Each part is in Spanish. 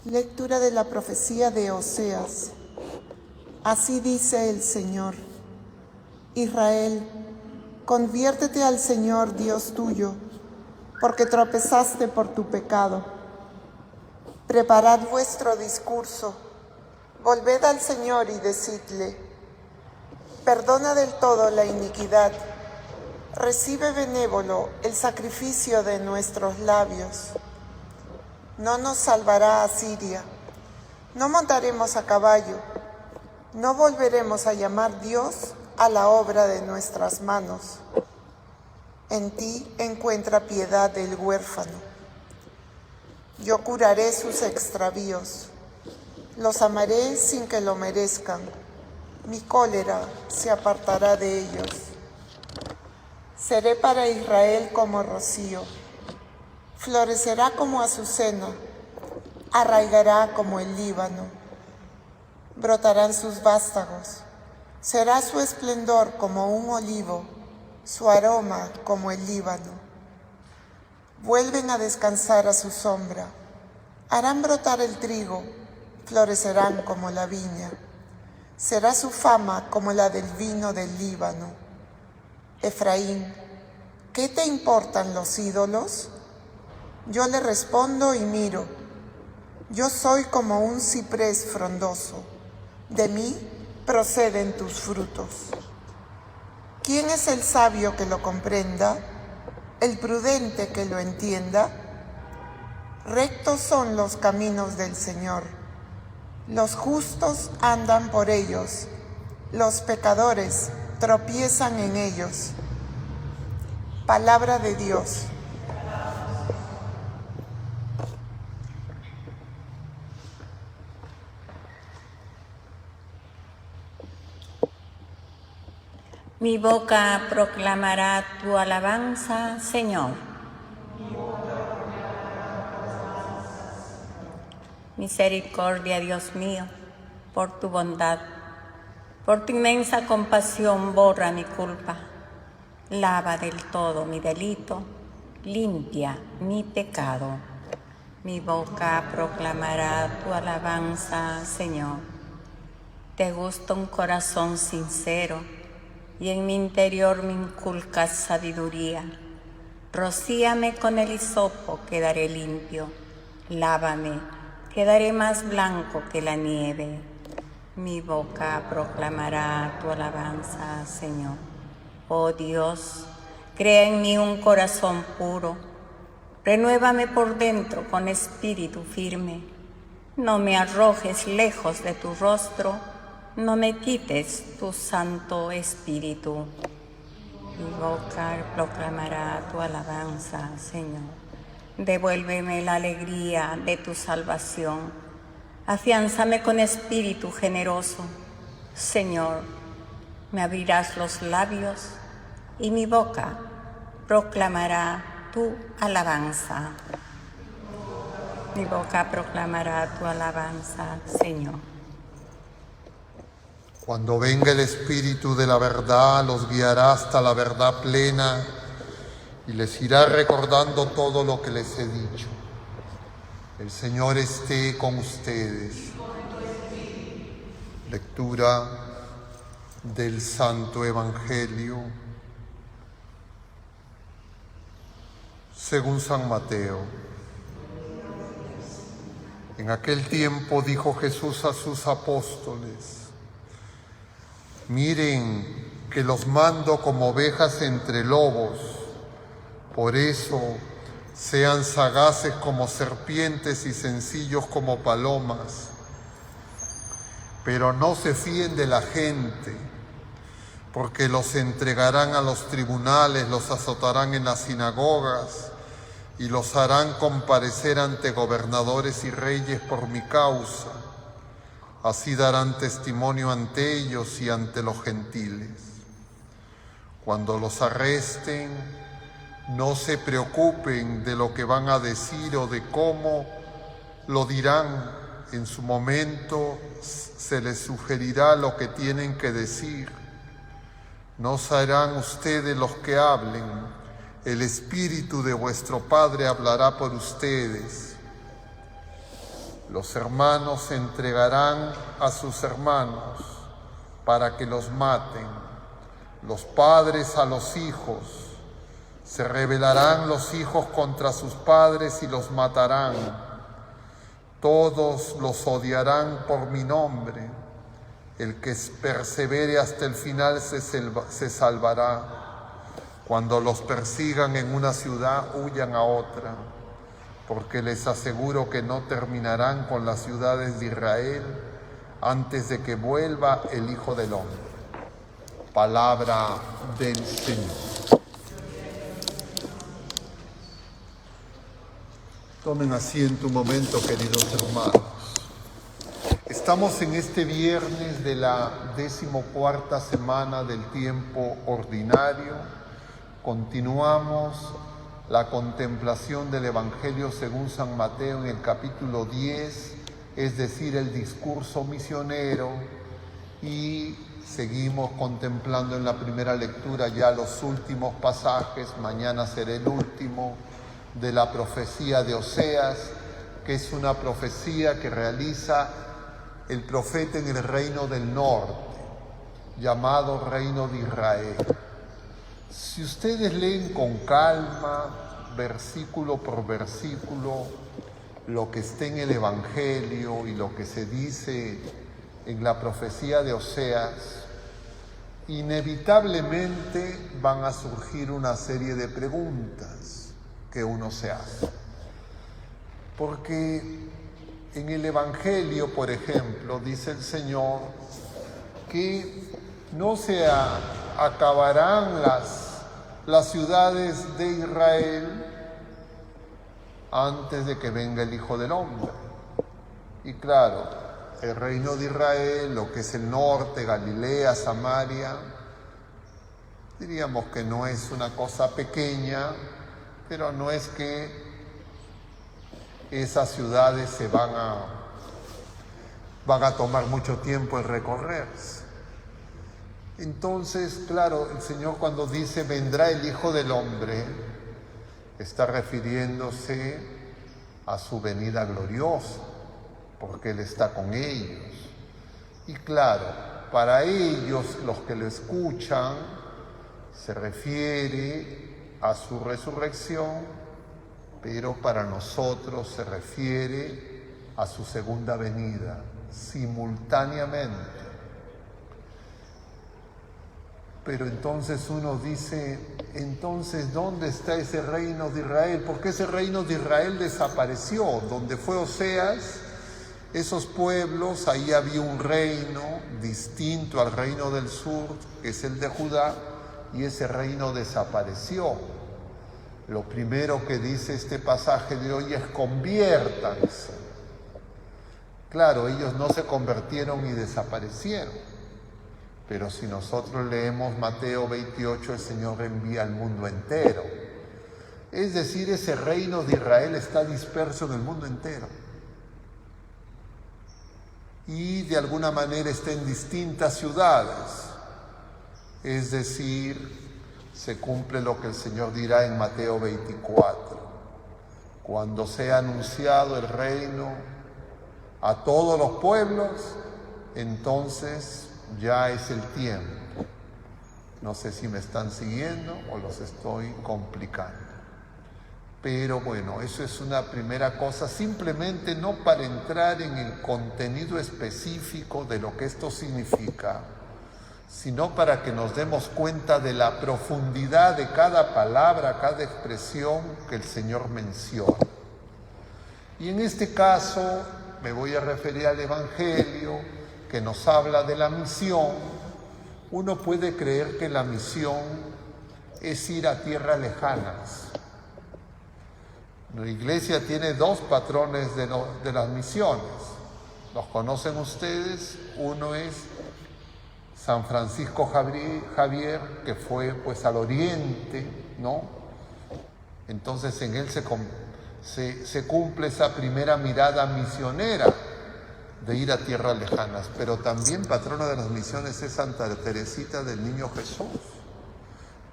Lectura de la profecía de Oseas. Así dice el Señor: Israel, conviértete al Señor Dios tuyo, porque tropezaste por tu pecado. Preparad vuestro discurso, volved al Señor y decidle: perdona del todo la iniquidad, recibe benévolo el sacrificio de nuestros labios. No nos salvará Asiria, no montaremos a caballo, no volveremos a llamar Dios a la obra de nuestras manos. En ti encuentra piedad el huérfano. Yo curaré sus extravíos, los amaré sin que lo merezcan. Mi cólera se apartará de ellos. Seré para Israel como rocío, florecerá como azucena, arraigará como el Líbano. Brotarán sus vástagos, será su esplendor como un olivo, su aroma como el Líbano. Vuelven a descansar a su sombra, harán brotar el trigo, florecerán como la viña. Será su fama como la del vino del Líbano. Efraín, ¿qué te importan los ídolos? Yo le respondo y miro. Yo soy como un ciprés frondoso. De mí proceden tus frutos. ¿Quién es el sabio que lo comprenda? ¿El prudente que lo entienda? Rectos son los caminos del Señor. Los justos andan por ellos. Los pecadores tropiezan en ellos. Palabra de Dios. Mi boca proclamará tu alabanza, Señor. Misericordia, Dios mío, por tu bondad, por tu inmensa compasión, borra mi culpa. Lava del todo mi delito, limpia mi pecado. Mi boca proclamará tu alabanza, Señor. Te gusta un corazón sincero, y en mi interior me inculcas sabiduría. Rocíame con el hisopo, quedaré limpio. Lávame, quedaré más blanco que la nieve. Mi boca proclamará tu alabanza, Señor. Oh Dios, crea en mí un corazón puro. Renuévame por dentro con espíritu firme. No me arrojes lejos de tu rostro, no me quites tu Santo Espíritu. Mi boca proclamará tu alabanza, Señor. Devuélveme la alegría de tu salvación. Afiánzame con espíritu generoso. Señor, me abrirás los labios y mi boca proclamará tu alabanza. Mi boca proclamará tu alabanza, Señor. Cuando venga el Espíritu de la verdad, los guiará hasta la verdad plena y les irá recordando todo lo que les he dicho. El Señor esté con ustedes. Lectura del Santo Evangelio según San Mateo. En aquel tiempo dijo Jesús a sus apóstoles: miren que los mando como ovejas entre lobos, por eso sean sagaces como serpientes y sencillos como palomas. Pero no se fíen de la gente, porque los entregarán a los tribunales, los azotarán en las sinagogas y los harán comparecer ante gobernadores y reyes por mi causa. Así darán testimonio ante ellos y ante los gentiles. Cuando los arresten, no se preocupen de lo que van a decir o de cómo lo dirán. En su momento se les sugerirá lo que tienen que decir. No serán ustedes los que hablen, el Espíritu de vuestro Padre hablará por ustedes. Los hermanos entregarán a sus hermanos para que los maten, los padres a los hijos. Se rebelarán los hijos contra sus padres y los matarán. Todos los odiarán por mi nombre. El que persevere hasta el final se salvará. Cuando los persigan en una ciudad, huyan a otra, porque les aseguro que no terminarán con las ciudades de Israel antes de que vuelva el Hijo del Hombre. Palabra del Señor. Tomen asiento un momento, queridos hermanos. Estamos en este viernes de la 14ª semana del tiempo ordinario. Continuamos la contemplación del Evangelio según San Mateo en el capítulo 10, es decir, el discurso misionero, y seguimos contemplando en la primera lectura ya los últimos pasajes. Mañana será el último, de la profecía de Oseas, que es una profecía que realiza el profeta en el reino del norte, llamado Reino de Israel. Si ustedes leen con calma, versículo por versículo, lo que está en el Evangelio y lo que se dice en la profecía de Oseas, inevitablemente van a surgir una serie de preguntas que uno se hace. Porque en el Evangelio, por ejemplo, dice el Señor que no se acabarán las ciudades de Israel antes de que venga el Hijo del Hombre. Y claro, el reino de Israel, lo que es el norte, Galilea, Samaria, diríamos que no es una cosa pequeña, pero no es que esas ciudades van a tomar mucho tiempo en recorrerse. Entonces, claro, el Señor cuando dice vendrá el Hijo del Hombre, está refiriéndose a su venida gloriosa, porque Él está con ellos. Y claro, para ellos, los que lo escuchan, se refiere a su resurrección, pero para nosotros se refiere a su segunda venida, simultáneamente. Pero entonces uno dice, entonces, ¿dónde está ese reino de Israel? Porque ese reino de Israel desapareció. Donde fue Oseas, esos pueblos, ahí había un reino distinto al reino del sur, que es el de Judá, y ese reino desapareció. Lo primero que dice este pasaje de hoy es conviértanse. Claro, ellos no se convirtieron y desaparecieron. Pero si nosotros leemos Mateo 28, el Señor envía al mundo entero. Es decir, ese reino de Israel está disperso en el mundo entero. Y de alguna manera está en distintas ciudades. Es decir, se cumple lo que el Señor dirá en Mateo 24. Cuando sea anunciado el reino a todos los pueblos, entonces ya es el tiempo. No sé si me están siguiendo o los estoy complicando. Pero bueno, eso es una primera cosa, simplemente no para entrar en el contenido específico de lo que esto significa, sino para que nos demos cuenta de la profundidad de cada palabra, cada expresión que el Señor menciona. Y en este caso me voy a referir al Evangelio, que nos habla de la misión. Uno puede creer que la misión es ir a tierras lejanas. La Iglesia tiene dos patrones de las misiones. Los conocen ustedes. Uno es San Francisco Javier, que fue pues al oriente, ¿no? Entonces en él se cumple esa primera mirada misionera de ir a tierras lejanas. Pero también patrona de las misiones es Santa Teresita del Niño Jesús.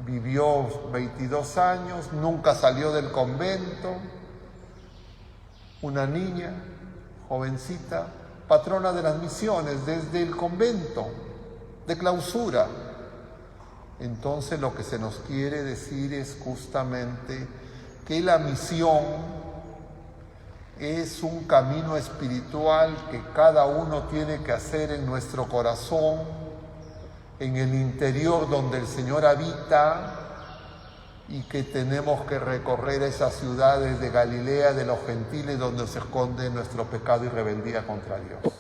Vivió 22 años, nunca salió del convento, una niña jovencita, patrona de las misiones desde el convento de clausura. Entonces lo que se nos quiere decir es justamente que la misión es un camino espiritual que cada uno tiene que hacer en nuestro corazón, en el interior donde el Señor habita, y que tenemos que recorrer esas ciudades de Galilea, de los gentiles, donde se esconde nuestro pecado y rebeldía contra Dios.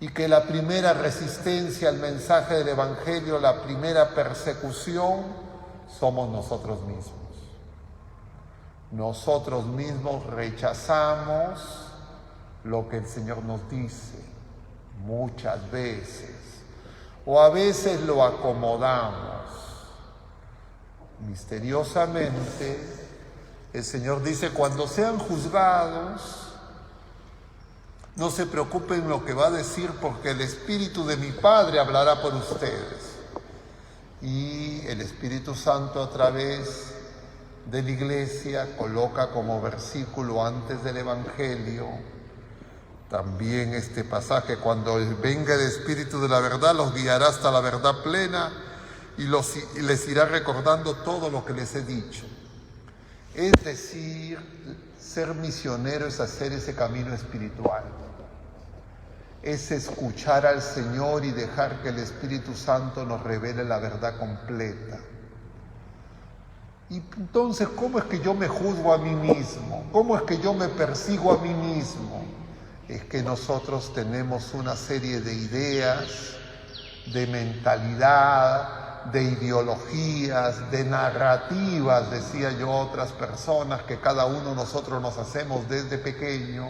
Y que la primera resistencia al mensaje del Evangelio, la primera persecución, somos nosotros mismos. Nosotros mismos rechazamos lo que el Señor nos dice muchas veces, o a veces lo acomodamos. Misteriosamente, el Señor dice: cuando sean juzgados, no se preocupen lo que va a decir, porque el Espíritu de mi Padre hablará por ustedes. Y el Espíritu Santo, a través de la Iglesia, coloca como versículo antes del Evangelio también este pasaje: cuando venga el Espíritu de la verdad, los guiará hasta la verdad plena, y les irá recordando todo lo que les he dicho. Es decir, ser misionero es hacer ese camino espiritual. Es escuchar al Señor y dejar que el Espíritu Santo nos revele la verdad completa. Y entonces, ¿cómo es que yo me juzgo a mí mismo? ¿Cómo es que yo me persigo a mí mismo? Es que nosotros tenemos una serie de ideas, de mentalidad, de ideologías, de narrativas, decía yo, otras personas, que cada uno de nosotros nos hacemos desde pequeños,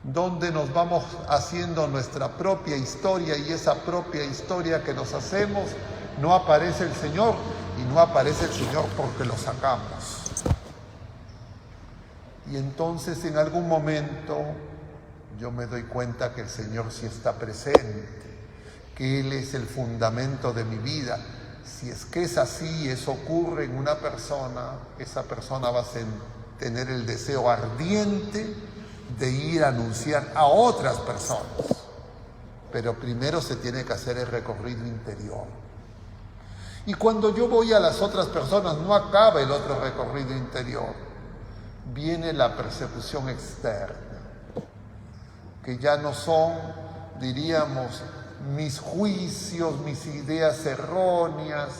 donde nos vamos haciendo nuestra propia historia, y esa propia historia que nos hacemos, no aparece el Señor, y no aparece el Señor porque lo sacamos. Y entonces en algún momento yo me doy cuenta que el Señor sí está presente, que Él es el fundamento de mi vida. Si es que es así, eso ocurre en una persona, esa persona va a tener el deseo ardiente de ir a anunciar a otras personas. Pero primero se tiene que hacer el recorrido interior. Y cuando yo voy a las otras personas, no acaba el otro recorrido interior. Viene la persecución externa, que ya no son, diríamos, mis juicios, mis ideas erróneas.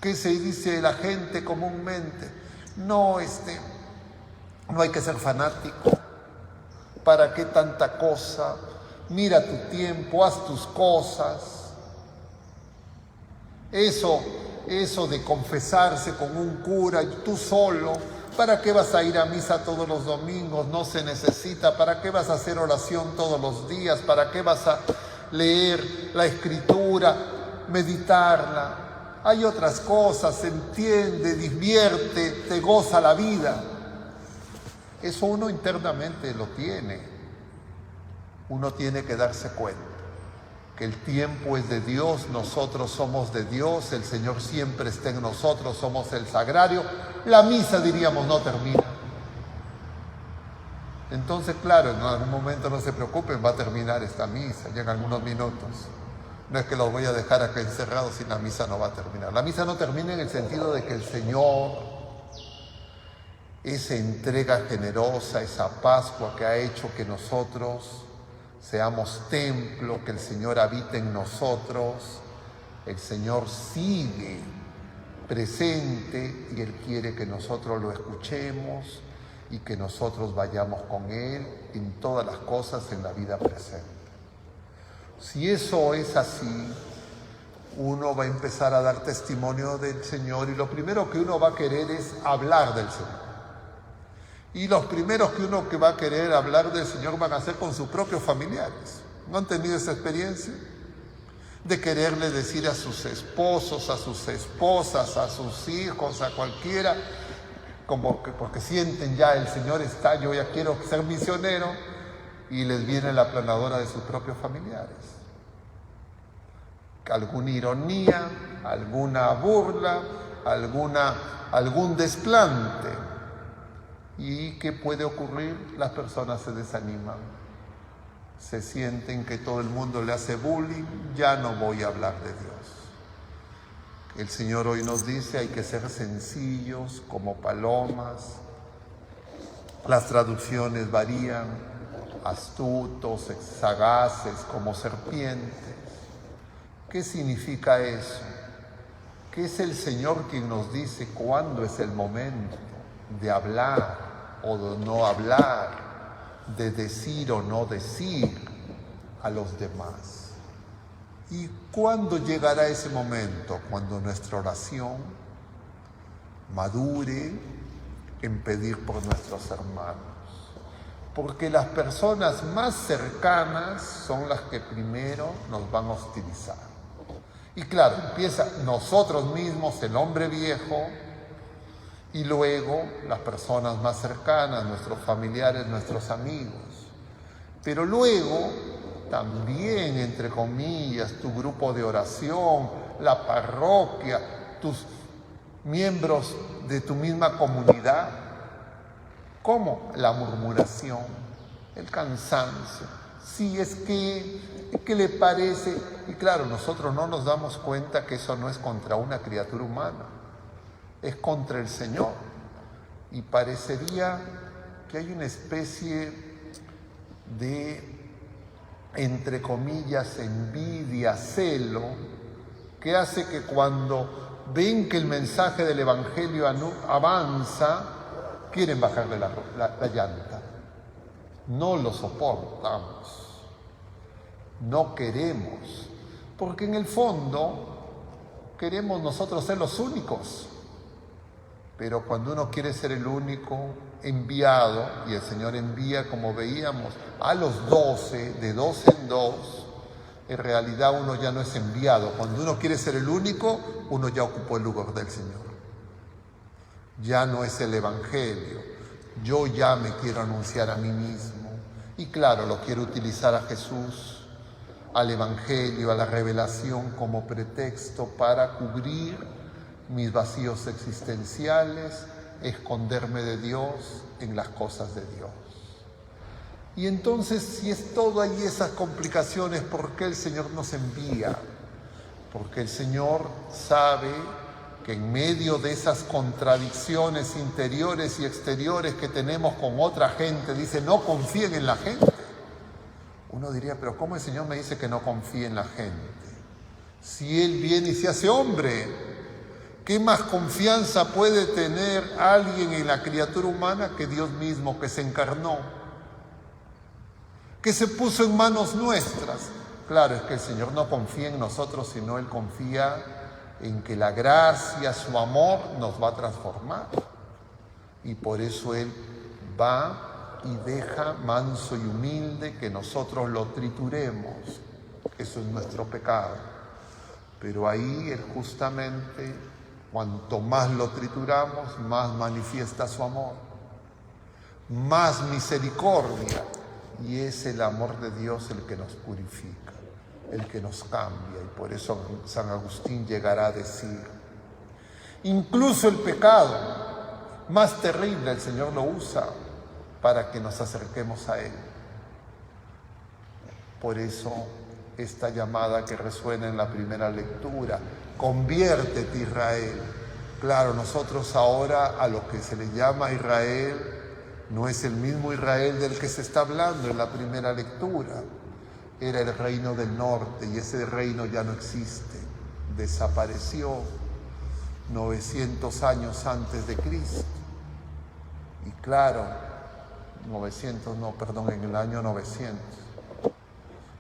¿Qué se dice la gente comúnmente? No hay que ser fanático. ¿Para qué tanta cosa? Mira tu tiempo, haz tus cosas. Eso de confesarse con un cura y tú solo, ¿para qué vas a ir a misa todos los domingos? No se necesita. ¿Para qué vas a hacer oración todos los días? ¿Para qué vas a leer la Escritura, meditarla? Hay otras cosas, se entiende, divierte, te goza la vida. Eso uno internamente lo tiene. Uno tiene que darse cuenta que el tiempo es de Dios, nosotros somos de Dios, el Señor siempre está en nosotros, somos el sagrario. La misa, diríamos, no termina. Entonces, claro, en algún momento no se preocupen, va a terminar esta misa, ya en algunos minutos. No es que los voy a dejar acá encerrados y la misa no va a terminar. La misa no termina en el sentido de que el Señor, esa entrega generosa, esa Pascua que ha hecho que nosotros seamos templo, que el Señor habite en nosotros, el Señor sigue presente y Él quiere que nosotros lo escuchemos y que nosotros vayamos con Él en todas las cosas en la vida presente. Si eso es así, uno va a empezar a dar testimonio del Señor, y lo primero que uno va a querer es hablar del Señor. Y los primeros que uno que va a querer hablar del Señor van a ser con sus propios familiares. ¿No han tenido esa experiencia? De quererle decir a sus esposos, a sus esposas, a sus hijos, a cualquiera, como que porque sienten ya el Señor está, yo ya quiero ser misionero, y les viene la aplanadora de sus propios familiares. Alguna ironía, alguna burla, algún desplante. ¿Y qué puede ocurrir? Las personas se desaniman, se sienten que todo el mundo le hace bullying, ya no voy a hablar de Dios. El Señor hoy nos dice, hay que ser sencillos como palomas. Las traducciones varían, astutos, sagaces como serpientes. ¿Qué significa eso? Que es el Señor quien nos dice cuándo es el momento de hablar o de no hablar, de decir o no decir a los demás. ¿Y cuándo llegará ese momento? Cuando nuestra oración madure en pedir por nuestros hermanos. Porque las personas más cercanas son las que primero nos van a hostilizar. Y claro, empieza nosotros mismos, el hombre viejo, y luego las personas más cercanas, nuestros familiares, nuestros amigos. Pero luego también, entre comillas, tu grupo de oración, la parroquia, tus miembros de tu misma comunidad. ¿Cómo? La murmuración, el cansancio. Sí, es que, ¿qué le parece? Y claro, nosotros no nos damos cuenta que eso no es contra una criatura humana, es contra el Señor. Y parecería que hay una especie de, entre comillas, envidia, celo, que hace que cuando ven que el mensaje del Evangelio avanza, quieren bajarle la llanta. No lo soportamos, no queremos, porque en el fondo queremos nosotros ser los únicos. Pero cuando uno quiere ser el único enviado, y el Señor envía, como veíamos, a los 12, de 2 en 2, en realidad uno ya no es enviado. Cuando uno quiere ser el único, uno ya ocupó el lugar del Señor. Ya no es el Evangelio. Yo ya me quiero anunciar a mí mismo. Y claro, lo quiero utilizar a Jesús, al Evangelio, a la revelación como pretexto para cubrir mis vacíos existenciales, esconderme de Dios en las cosas de Dios. Y entonces, si es todo ahí esas complicaciones, ¿por qué el Señor nos envía? Porque el Señor sabe que en medio de esas contradicciones interiores y exteriores que tenemos con otra gente, dice, no confíen en la gente. Uno diría, pero ¿cómo el Señor me dice que no confíe en la gente? Si Él viene y se hace hombre, ¿qué más confianza puede tener alguien en la criatura humana que Dios mismo, que se encarnó, que se puso en manos nuestras? Claro, es que el Señor no confía en nosotros, sino Él confía en que la gracia, su amor nos va a transformar. Y por eso Él va y deja manso y humilde que nosotros lo trituremos. Eso es nuestro pecado. Pero ahí Él justamente, cuanto más lo trituramos, más manifiesta su amor, más misericordia. Y es el amor de Dios el que nos purifica, el que nos cambia. Y por eso San Agustín llegará a decir, incluso el pecado más terrible el Señor lo usa para que nos acerquemos a Él. Por eso esta llamada que resuena en la primera lectura, conviértete Israel. Claro, nosotros ahora a lo que se le llama Israel no es el mismo Israel del que se está hablando en la primera lectura. Era el reino del norte y ese reino ya no existe, desapareció 900 años antes de Cristo. Y claro, en el año 900.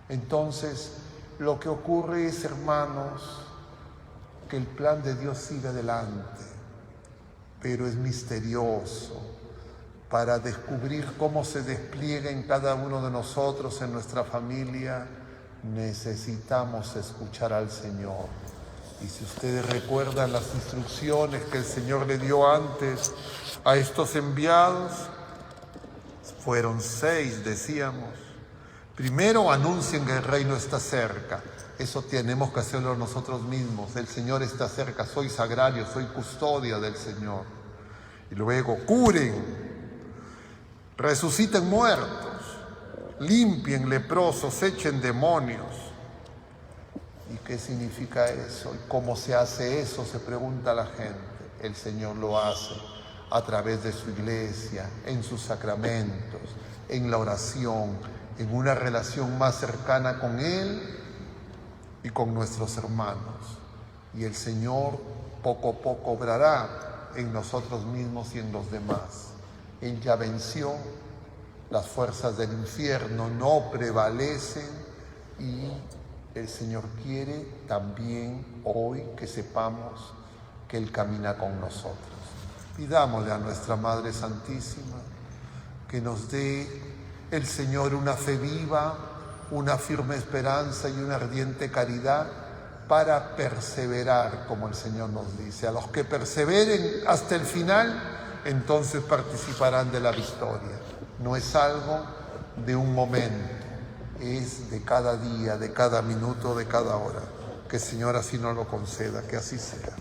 Entonces, lo que ocurre es, hermanos, que el plan de Dios sigue adelante, pero es misterioso. Para descubrir cómo se despliega en cada uno de nosotros, en nuestra familia, necesitamos escuchar al Señor. Y si ustedes recuerdan las instrucciones que el Señor le dio antes a estos enviados, fueron 6, decíamos. Primero, anuncien que el reino está cerca. Eso tenemos que hacerlo nosotros mismos. El Señor está cerca, soy sagrario, soy custodia del Señor. Y luego, curen. resuciten muertos, limpien leprosos, echen demonios. ¿Y qué significa eso? ¿Y cómo se hace eso? Se pregunta la gente. El Señor lo hace a través de su iglesia, en sus sacramentos, en la oración, en una relación más cercana con Él y con nuestros hermanos. Y el Señor poco a poco obrará en nosotros mismos y en los demás. Él ya venció, las fuerzas del infierno no prevalecen y el Señor quiere también hoy que sepamos que Él camina con nosotros. Pidámosle a nuestra Madre Santísima que nos dé el Señor una fe viva, una firme esperanza y una ardiente caridad para perseverar, como el Señor nos dice. A los que perseveren hasta el final, entonces participarán de la victoria. No es algo de un momento, es de cada día, de cada minuto, de cada hora. Que el Señor así nos lo conceda, que así sea.